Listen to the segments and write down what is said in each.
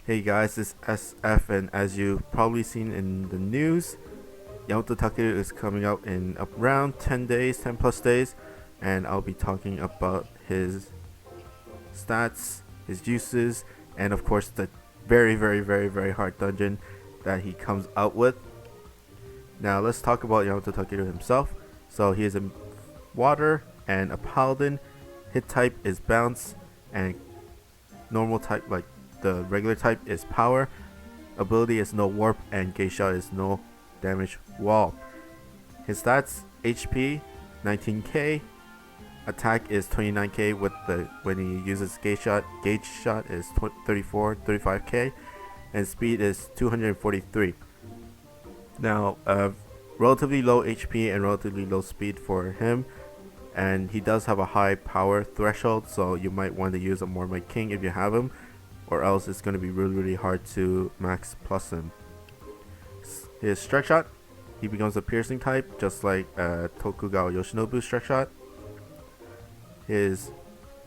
Hey guys, it's SF, and as you've probably seen in the news, Yamato Takeru is coming out in around 10 days, 10 plus days, and I'll be talking about his stats, his uses, and of course the very hard dungeon that he comes out with. Now let's talk about Yamato Takeru himself. So he is a water and a paladin. Hit type is bounce, and normal type, like the regular type, is power. Ability is no warp, and gauge shot is no damage wall. His stats: HP 19k, attack is 29k with the when he uses gauge shot is 35k, and speed is 243. Now relatively low HP and relatively low speed for him, and he does have a high power threshold, so you might want to use a more my king if you have him, or else it's going to be really hard to max plus him. His strike shot, he becomes a piercing type, just like Tokugawa Yoshinobu's strike shot. His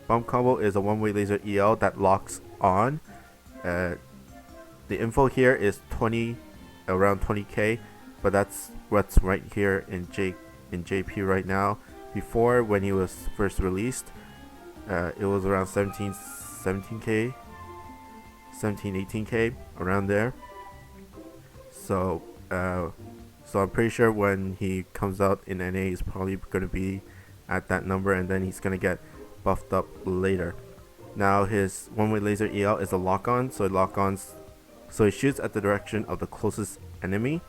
bump combo is a one-way laser EL that locks on. The info here is around 20k, but that's what's right here in JP right now. Before, when he was first released, it was around 17k, 18k, around there. So I'm pretty sure when he comes out in NA, he's probably going to be at that number, and then he's going to get buffed up later. Now his one-way laser EL is a lock-on, so he shoots at the direction of the closest enemy.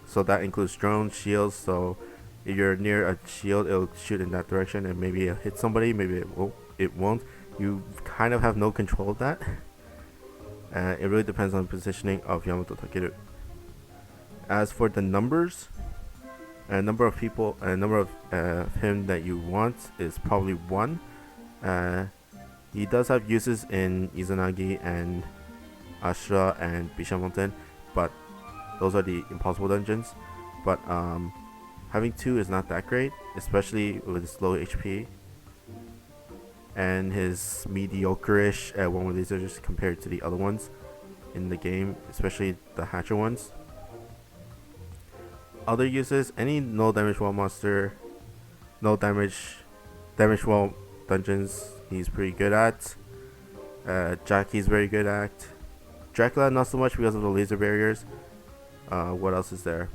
So that includes drones, shields. So if you're near a shield, it'll shoot in that direction, and maybe it'll hit somebody, maybe it won't. You kind of have no control of that. It really depends on the positioning of Yamato Takeru. As for the numbers, number of him that you want is probably 1. He does have uses in Izanagi and Ashura and Bisha Mountain, but those are the impossible dungeons. But having 2 is not that great, especially with his low HP and his mediocre-ish one-way lasers compared to the other ones in the game, especially the Hatcher ones. Other uses: any no damage wall monster, no damage wall dungeons he's pretty good at. Jackie's very good at. Dracula not so much because of the laser barriers. What else is there?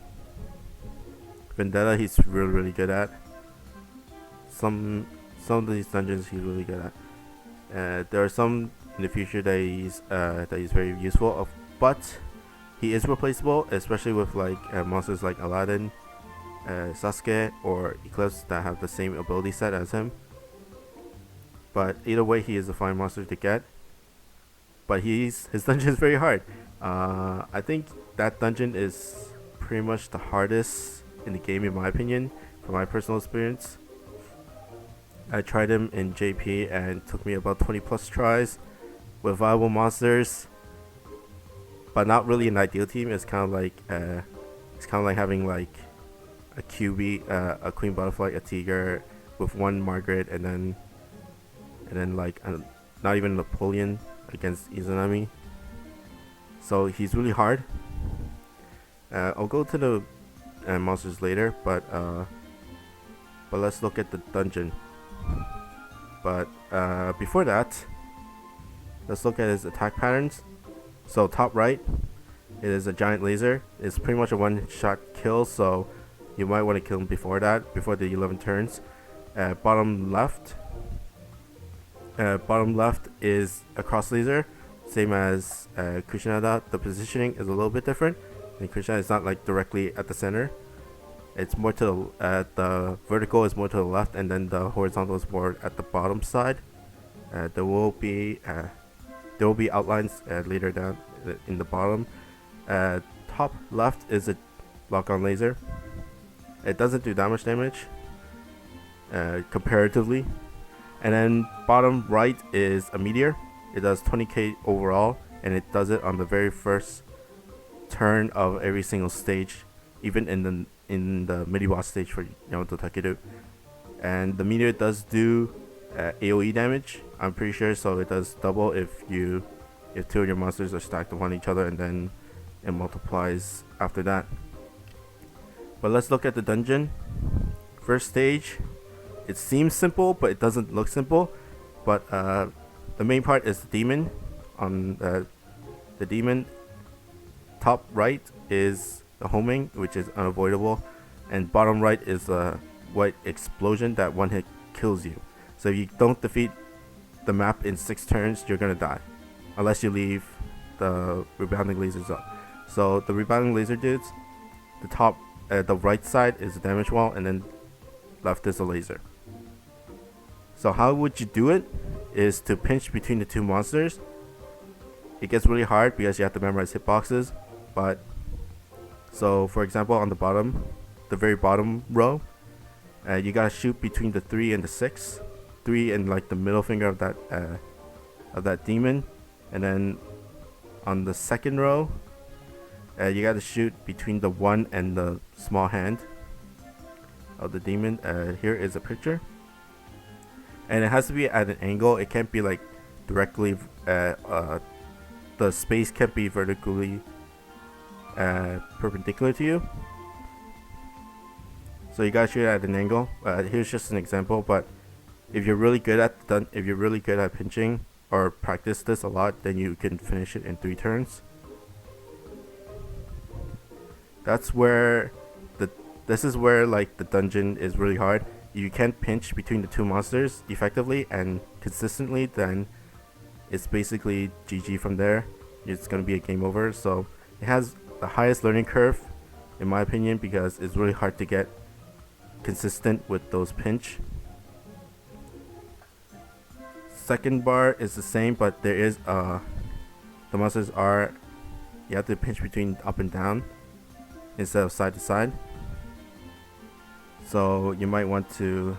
Vendetta he's really good at. Some of these dungeons he's really good at. There are some in the future that he's very useful of, but he is replaceable, especially with like monsters like Aladdin, Sasuke, or Eclipse that have the same ability set as him. But either way, he is a fine monster to get. But his dungeon is very hard. I think that dungeon is pretty much the hardest in the game, in my opinion, from my personal experience. I tried him in JP and it took me about 20 plus tries with viable monsters, but not really an ideal team. It's kind of like having like a QB, a Queen Butterfly, a Tiger with one Margaret, and then like not even Napoleon against Izanami. So he's really hard. I'll go to the monsters later, but let's look at the dungeon. But before that, let's look at his attack patterns. So top right, it is a giant laser. It's pretty much a one-shot kill, so you might want to kill him before the 11 turns. Bottom left is a cross laser, same as Kushinada. The positioning is a little bit different. And Kushinada is not like directly at the center. It's more to the vertical is more to the left, and then the horizontal is more at the bottom side. There will be outlines later down in the bottom. Top left is a lock-on laser. It doesn't do that much damage comparatively. And then bottom right is a meteor. It does 20k overall, and it does it on the very first turn of every single stage, even in the midi boss stage for Yamato Takeru. And the meteor does do AoE damage, I'm pretty sure, so it does double if you if two of your monsters are stacked upon each other, and then it multiplies after that. But let's look at the dungeon. First stage, it seems simple, but it doesn't look simple. But the main part is the demon. On the demon, top right is the homing, which is unavoidable, and bottom right is a white explosion that one hit kills you. So if you don't defeat the map in 6 turns, you're gonna die, unless you leave the rebounding lasers up. So the rebounding laser dudes, the right side is the damage wall, and then left is a laser. So how would you do it is to pinch between the two monsters. It gets really hard because you have to memorize hitboxes, but so for example, on the bottom, the very bottom row, you gotta shoot between the 3 and the 6, 3 and like the middle finger of that demon, and then on the second row, you gotta shoot between the 1 and the small hand of the demon. Here is a picture, and it has to be at an angle. It can't be like directly. The space can't be vertically perpendicular to you. So you gotta shoot at an angle. Here's just an example, but if you're really good at pinching or practice this a lot, then you can finish it in 3 turns. This is where like the dungeon is really hard. If you can't pinch between the two monsters effectively and consistently, then it's basically GG from there. It's gonna be a game over. So it has the highest learning curve, in my opinion, because it's really hard to get consistent with those pinch. Second bar is the same, but there is the monsters are, you have to pinch between up and down instead of side to side. So you might want to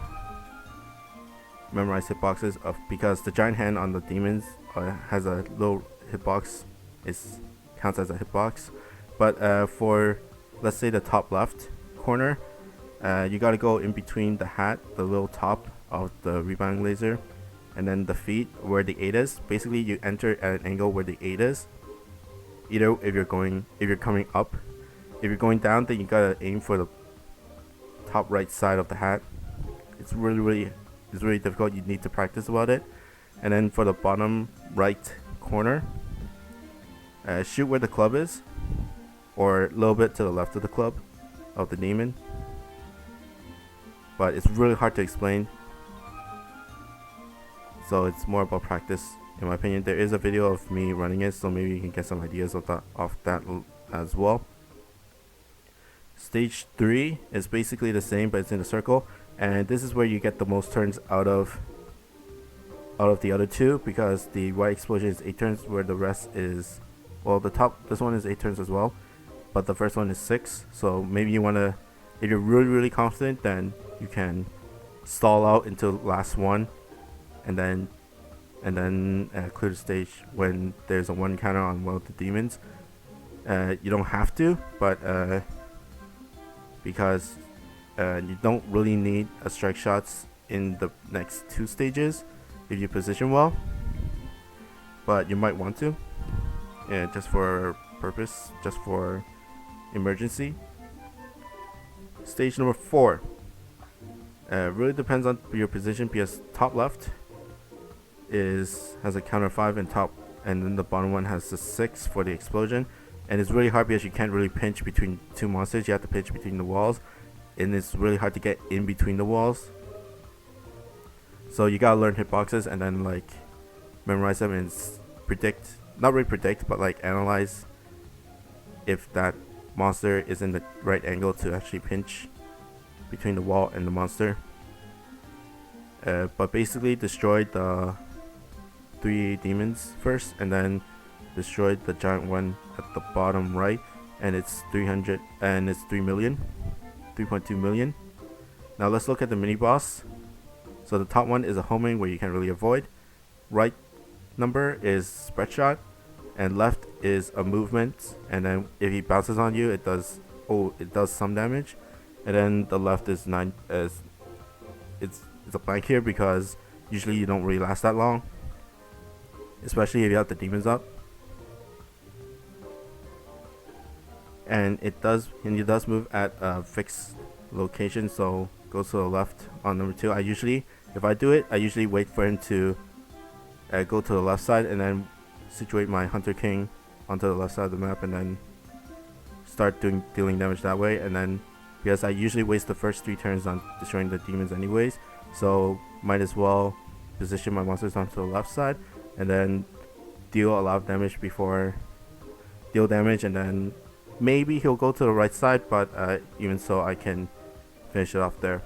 memorize hitboxes because the giant hand on the demons has a little hitbox. It counts as a hitbox. But for, let's say, the top left corner, you gotta go in between the hat, the little top of the rebounding laser, and then the feet where the 8 is. Basically, you enter at an angle where the 8 is. Either if you're coming up. If you're going down, then you gotta aim for the top right side of the hat. It's really difficult. You need to practice about it. And then for the bottom right corner, shoot where the club is, or a little bit to the left of the club of the demon. But it's really hard to explain, so it's more about practice, in my opinion. There is a video of me running it, so maybe you can get some ideas of that as well. Stage 3 is basically the same, but it's in a circle, and this is where you get the most turns out of the other two, because the white explosion is 8 turns, where the rest is, well, this one is 8 turns as well, but the first one is 6. So maybe you want to, if you're really confident, then you can stall out until the last one, and then clear the stage when there's a 1 counter on one of the demons. You don't have to, but because you don't really need a strike shots in the next 2 stages if you position well, but you might want to, just for purpose, just for emergency. Stage number 4 really depends on your position, because top left has a counter 5 and then the bottom one has the 6 for the explosion. And it's really hard because you can't really pinch between 2 monsters. You have to pinch between the walls, and it's really hard to get in between the walls. So you gotta learn hitboxes and then like memorize them and not really predict, but like analyze if that monster is in the right angle to actually pinch between the wall and the monster. But basically destroy the 3 demons first, and then destroyed the giant one at the bottom right, and it's 300 and it's 3.2 million. Now let's look at the mini boss. So the top one is a homing where you can't really avoid. Right number is spread shot, and left is a movement, and then if he bounces on you, it does some damage. And then the left is 9. It's a blank here because usually you don't really last that long, especially if you have the demons up. and it does move at a fixed location, so go to the left on number 2. If I do it, I usually wait for him to go to the left side and then situate my Hunter King onto the left side of the map and then start dealing damage that way. And then because I usually waste the first 3 turns on destroying the demons anyways, so might as well position my monsters onto the left side and then deal a lot of damage before deal damage, and then maybe he'll go to the right side, but even so I can finish it off there.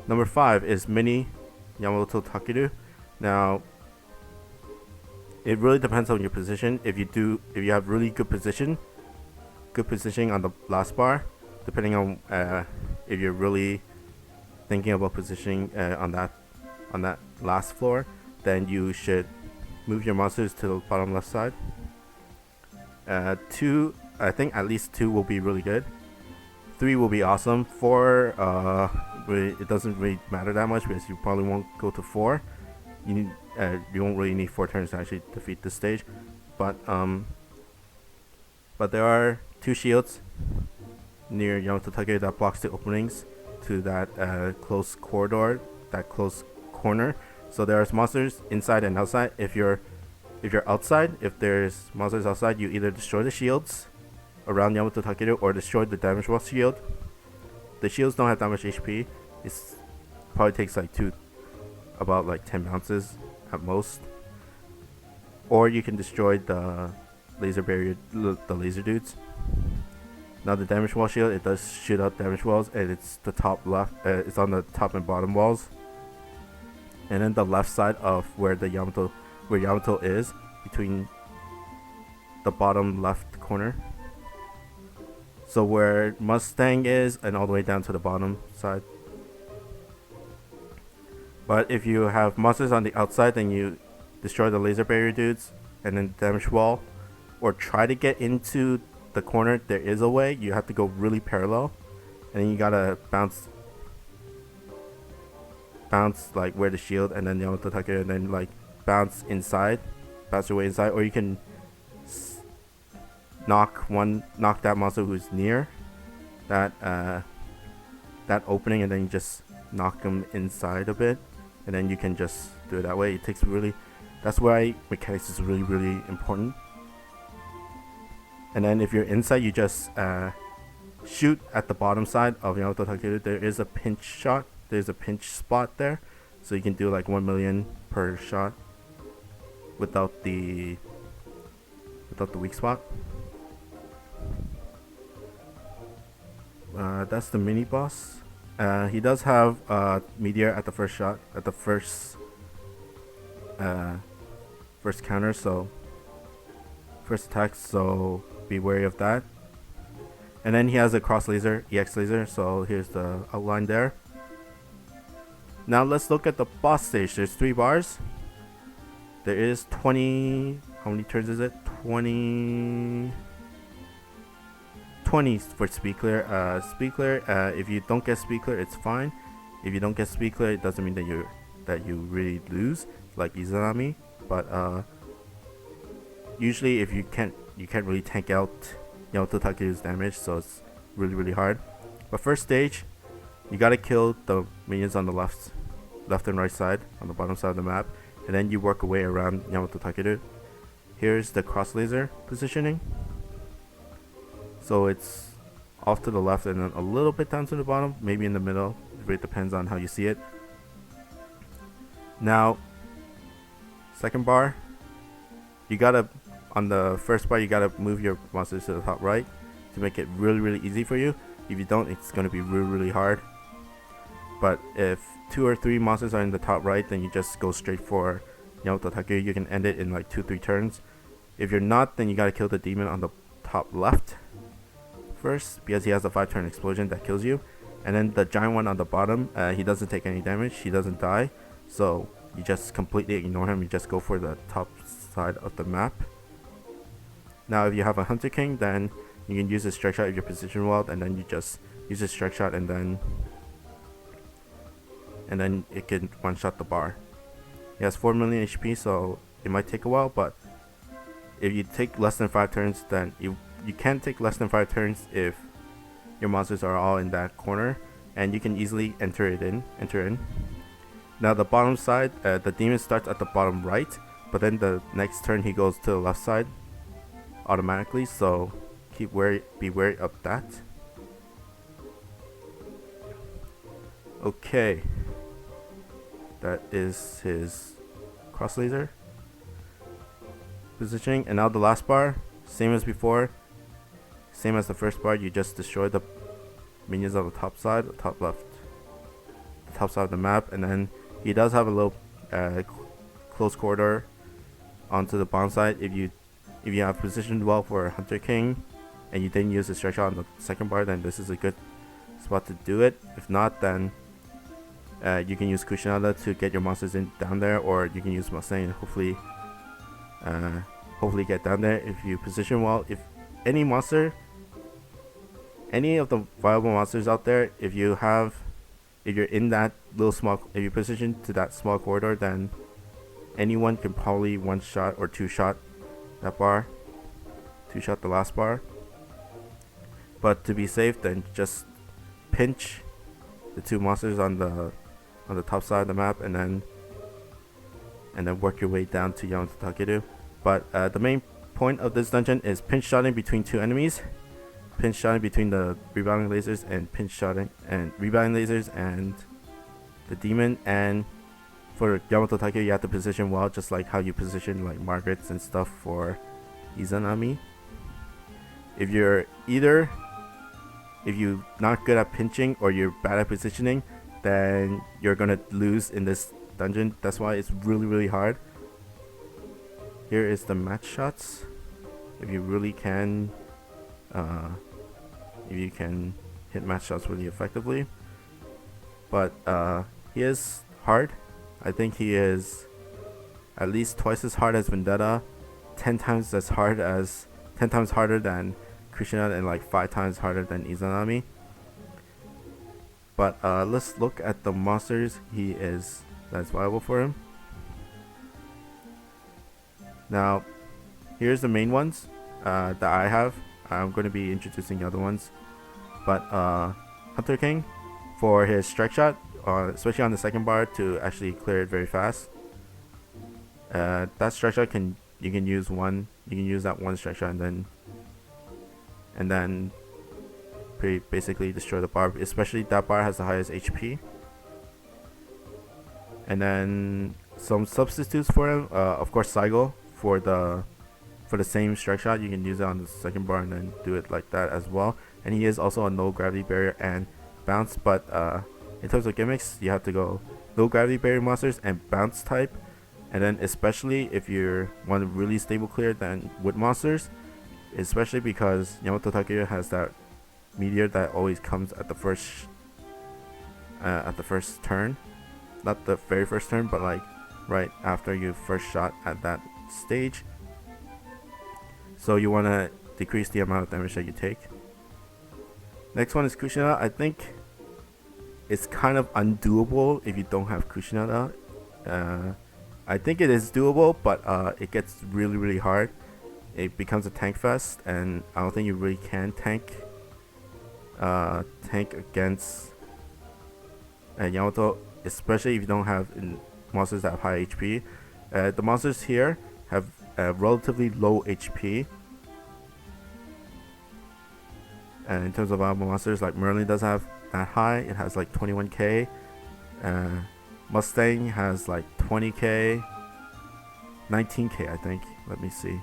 Number 5 is Mini Yamato Takeru. Now it really depends on your position. If you have really good positioning on the last bar, depending on if you're really thinking about positioning on that last floor, then you should move your monsters to the bottom left side. 2, I think at least 2 will be really good. 3 will be awesome. 4, it doesn't really matter that much because you probably won't go to 4. You won't really need 4 turns to actually defeat this stage, but there are 2 shields near Yamato Takeru that blocks the openings to that close corridor, that close corner. So there are monsters inside and outside. If you're outside, if there's monsters outside, you either destroy the shields around Yamato Takeru or destroy the damage wall shield. The shields don't have that much HP. It probably takes about 10 bounces at most. Or you can destroy the laser barrier, the laser dudes. Now the damage wall shield, it does shoot out damage walls, and it's the top left. It's on the top and bottom walls, and then the left side of where Yamato is, between the bottom left corner. So where Mustang is, and all the way down to the bottom side. But if you have monsters on the outside, then you destroy the laser barrier dudes and then damage wall, or try to get into the corner. There is a way. You have to go really parallel, and then you gotta bounce like where the shield and then Yamato Takeru, and then like bounce your way inside, or you can knock that monster who's near that opening, and then you just knock them inside a bit, and then you can just do it that way. That's why mechanics is really, really important. And then if you're inside, you just shoot at the bottom side of Yamato Takeru. There is a pinch shot. There's a pinch spot there, so you can do like 1 million per shot without the weak spot. That's the mini boss. He does have meteor at the first shot, at the first counter, so first attack, so be wary of that. And then he has a cross laser, EX laser, so here's the outline there. Now let's look at the boss stage. There's 3 bars. There is 20, how many turns is it? 20 for speed clear. Speed clear, if you don't get speed clear, it's fine. If you don't get speed clear, it doesn't mean that you really lose, like Izanami. But usually if you can't really tank out Yamato Takeru's damage, so it's really, really hard. But first stage, you gotta kill the minions on the left and right side, on the bottom side of the map, and then you work your way around Yamato Takeru. Here's the cross laser positioning. So it's off to the left and then a little bit down to the bottom, maybe in the middle. It really depends on how you see it. Now, second bar, on the first bar, you gotta move your monsters to the top right to make it really, really easy for you. If you don't, it's gonna be really, really hard. But if 2 or 3 monsters are in the top right, then you just go straight for Yamato Takeru. You can end it in like 2-3 turns. If you're not, then you gotta kill the demon on the top left first, because he has a 5-turn explosion that kills you. And then the giant one on the bottom, he doesn't take any damage, he doesn't die, so you just completely ignore him. You just go for the top side of the map. Now if you have a Hunter King, then you can use a strike shot if you're position well, and then you just use a strike shot, and then it can one shot the bar. He has 4 million HP, so it might take a while, but if you take less than 5 turns, then you you can't take less than 5 turns if your monsters are all in that corner, and you can easily enter in. Now the bottom side, the demon starts at the bottom right, but then the next turn he goes to the left side automatically, so be wary of that. Okay, that is his cross laser positioning. And now the last bar, same as before, same as the first bar, you just destroy the minions on the top side, top left, the top side of the map. And then he does have a little close corridor onto the bottom side. If you have positioned well for Hunter King and you didn't use the stretch out on the second bar, then this is a good spot to do it. If not, then you can use Kushinada to get your monsters in down there, or you can use Mustang and hopefully get down there if you position well. If any of the viable monsters out there, if you're in that if you position to that small corridor, then anyone can probably one shot or two shot that bar, two shot the last bar. But to be safe, then just pinch the two monsters on the top side of the map, and then work your way down to Yamato Takeru. But the main point of this dungeon is pinch shotting between two enemies, pinch shotting between the rebounding lasers, and pinch shotting and rebounding lasers and the demon. And for Yamato Takeru, you have to position well, just like how you position like Margaret's and stuff for Izanami. If you're not good at pinching or you're bad at positioning, then you're gonna lose in this dungeon. That's why it's really hard. Here is the match shots. If you really can, if you can hit match shots really effectively. But he is hard. I think he is at least twice as hard as Vendetta, 10 times harder than Kushinada, and like 5 times harder than Izanami. But let's look at the monsters that's viable for him. Now, here's the main ones that I have. I'm going to be introducing the other ones. But Hunter King, for his strike shot, especially on the second bar, to actually clear it very fast. That strike shot you can use that one strike shot and then basically destroy the bar. Especially that bar has the highest HP. And then some substitutes for him. Of course, Saigo for the same strike shot. You can use it on the second bar and then do it like that as well. And he is also a no gravity barrier and bounce. But in terms of gimmicks, you have to go no gravity barrier monsters and bounce type. And then especially if you want a really stable clear, then wood monsters. Especially because Yamato Takeru has that meteor that always comes at the first turn. Not the very first turn, but like right after you first shot at that stage. So you want to decrease the amount of damage that you take. Next one is Kushinada. I think it's kind of undoable if you don't have Kushinada. I think it is doable, but it gets really hard. It becomes a tank fest, and I don't think you really can tank against Yamato, especially if you don't have monsters that have high HP. The monsters here have relatively low HP. And in terms of viable monsters, like Merlin doesn't have that high. It has like 21k. Mustang has like 20k, 19k I think. Let me see.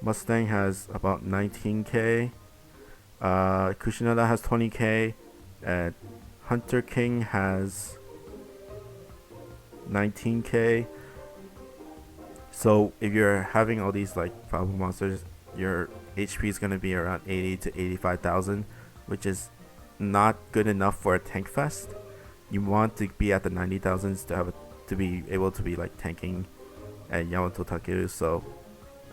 Mustang has about 19k. Kushinada has 20k. Hunter King has 19k. So if you're having all these like viable monsters, your HP is going to be around 80 to 85,000, which is not good enough for a tank fest. You want to be at the 90,000s to be able to be like tanking at Yamato Takeru. So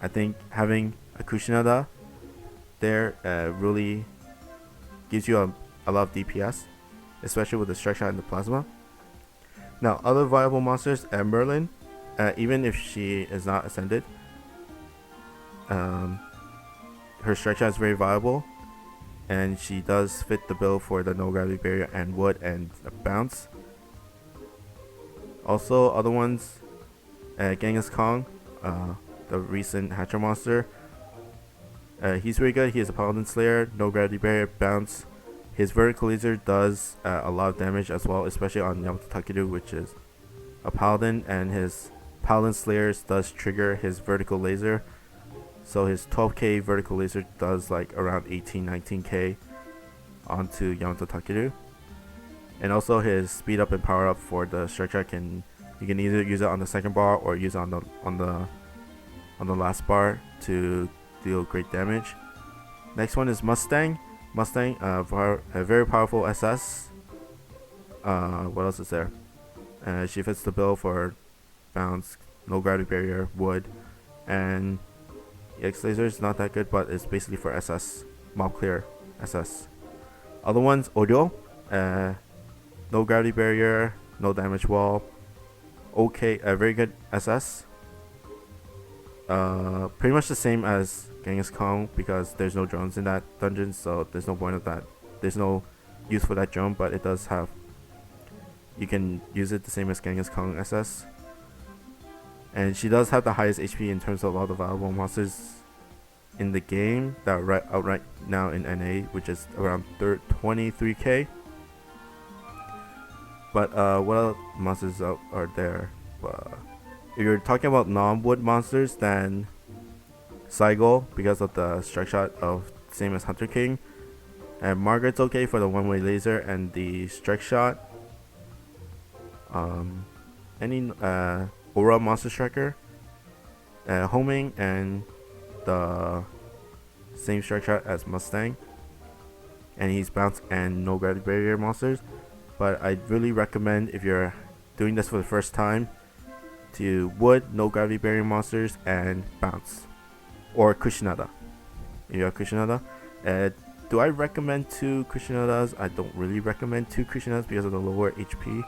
I think having a Kushinada there really gives you a lot of DPS, especially with the strike shot and the plasma. Now other viable monsters, Merlin, even if she is not ascended, her strike shot is very viable, and she does fit the bill for the no gravity barrier and wood and bounce. Also, other ones, Gengis Khan, the recent Hatcher monster. He's very good. He is a Paladin Slayer, no gravity barrier, bounce. His vertical laser does a lot of damage as well, especially on Yamato Takeru, which is a Paladin, and his Paladin Slayers does trigger his vertical laser. So his 12k vertical laser does like around 18-19k onto Yamato Takeru. And also his speed up and power up for the strike shot you can either use it on the second bar or use it on the last bar to deal great damage. Next one is Mustang. Mustang, a very powerful SS. What else is there? She fits the bill for bounce, no gravity barrier, wood, and EX laser is not that good, but it's basically for SS, mob clear SS. Other ones, Oryo, no gravity barrier, no damage wall, okay, very good SS. Pretty much the same as Gengis Khan because there's no drones in that dungeon, so there's no point of that. There's no use for that drone, but it does have. You can use it the same as Gengis Khan SS. And she does have the highest HP in terms of all the viable monsters in the game that are out right now in NA, which is around 23k. But what other monsters are there? If you're talking about non-wood monsters, then Saigo, because of the strike shot of same as Hunter King, and Margaret's okay for the one-way laser and the strike shot. Any Aura monster striker, homing, and the same strike shot as Mustang, and he's bounce and no gravity barrier monsters. But I'd really recommend, if you're doing this for the first time, to wood, no gravity barrier monsters, and bounce, or Kushinada. If you have Kushinada, do I recommend 2 Kushinadas? I don't really recommend 2 Kushinadas because of the lower HP.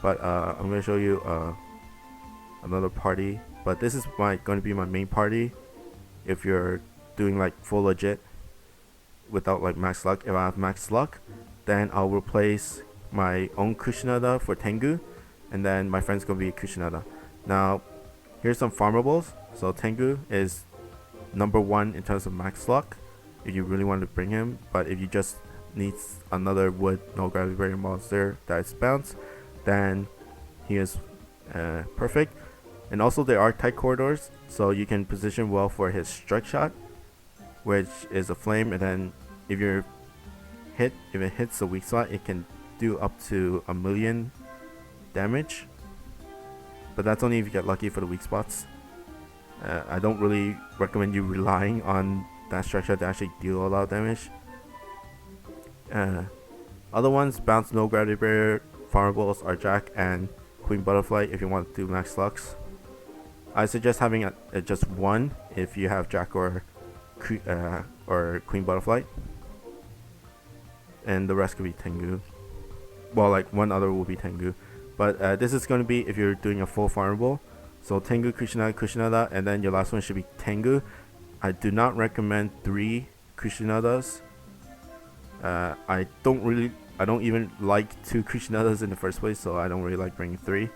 But I'm gonna show you another party. But this is going to be my main party. If you're doing like full legit without like max luck, if I have max luck, then I'll replace my own Kushinada for Tengu, and then my friend's gonna be Kushinada. Now, here's some farmables. So Tengu is number 1 in terms of max luck if you really want to bring him, but if you just need another wood no gravity barrier monster that's bounce, then he is perfect. And also there are tight corridors, so you can position well for his strike shot, which is a flame, and then if it hits the weak spot, it can do up to 1,000,000 damage, but that's only if you get lucky for the weak spots. I don't really recommend you relying on that strike shot to actually deal a lot of damage. Other ones, bounce, no gravity barrier, farmables are Jack and Queen Butterfly if you want to do max lux. I suggest having just one if you have Jack or Queen Butterfly, and the rest could be Tengu. Well, like one other will be Tengu, but this is going to be if you're doing a full farmable. So Tengu, Kushinada, and then your last one should be Tengu. I do not recommend 3 Kushinadas. I don't even like 2 Kushinadas in the first place, so I don't really like bringing 3.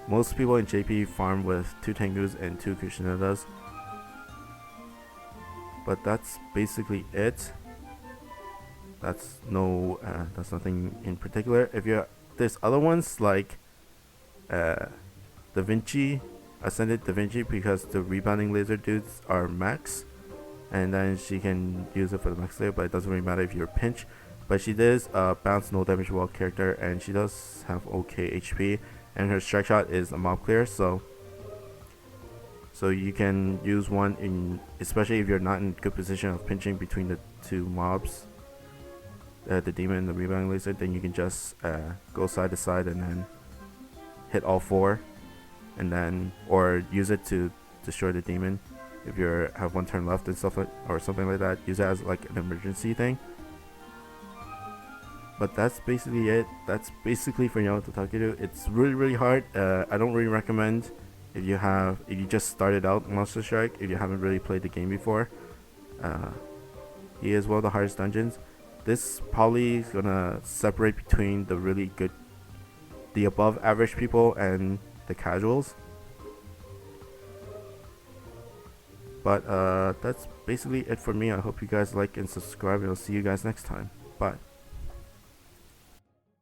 Most people in JP farm with 2 Tengus and 2 Kushinadas, but that's basically it. That's nothing in particular. There's other ones like Da Vinci, Ascended Da Vinci, because the rebounding laser dudes are max, and then she can use it for the max layer, but it doesn't really matter if you're pinch. But she does bounce no damage wall character, and she does have okay HP, and her strike shot is a mob clear, so you can use one in, especially if you're not in good position of pinching between the 2 mobs, the demon and the rebounding laser. Then you can just go side to side and then hit all 4, and then or use it to destroy the demon if you have 1 turn left and stuff or something like that. Use it as like an emergency thing. But that's basically it. That's basically for Yamato Takeru. It's really hard. I don't really recommend if you just started out Monster Strike, if you haven't really played the game before, he is one of the hardest dungeons. This probably is gonna separate between the above average people and the casuals. But that's basically it for me. I hope you guys like and subscribe, and I'll see you guys next time. Bye.